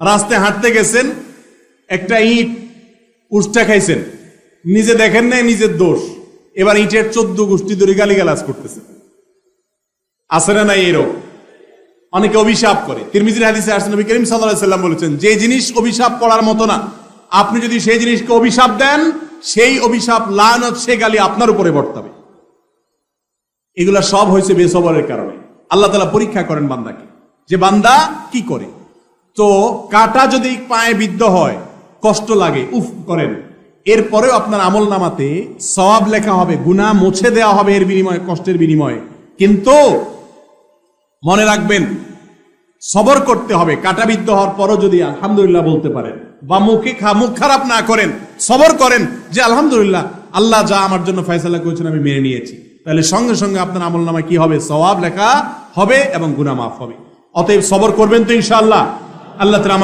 রাস্তায় হাঁটতে গেছেন, একটা ইট উষ্টা খাইছেন, নিজে দেখেন নাই নিজের দোষ, এবার ইটের 14 গোষ্ঠী ধরে গালিগালাজ করতেছে। আছে না নাই এরকম? অনেকে অভিশাপ করে। তিরমিজির হাদিসে আসছে নবী করিম সাল্লাল্লাহু আলাইহি ওয়াসাল্লাম বলেছেন, যে জিনিস অভিশাপ করার মতো না, আপনি যদি সেই জিনিসকে অভিশাপ দেন, সেই অভিশাপ লানত সে গালি আপনার উপরে বর্তাবে। এগুলা সব হয়েছে বেসবরের কারণে। আল্লাহ তাআলা পরীক্ষা করেন বান্দাকে, যে বান্দা কি করে। তো কাটা যদি পায়ে বিদ্ধ হয়, কষ্ট লাগে, উফ করেন, এরপরেও আপনার আমল নামাতে সওয়াব লেখা হবে, গুনাহ মুছে দেওয়া হবে এর বিনিময়ে, কষ্টের বিনিময়ে। কিন্তু মনে রাখবেন, সবর করতে হবে। কাটাবিদ্ধ হওয়ার পরও যদি আলহামদুলিল্লাহ বলতে পারেন, বা মুখ খারাপ না করেন, সবর করেন যে আলহামদুলিল্লাহ আল্লাহ যা আমার জন্য ফয়সালা করেছেন আমি মেনে নিয়েছি, তাহলে সঙ্গে সঙ্গে আপনার আমলনামায় কি হবে? সওয়াব লেখা হবে এবং গুনাহ মাফ হবে। অতএব সবর করবেন তো ইনশাআল্লাহ। আল্লাহ তাআলা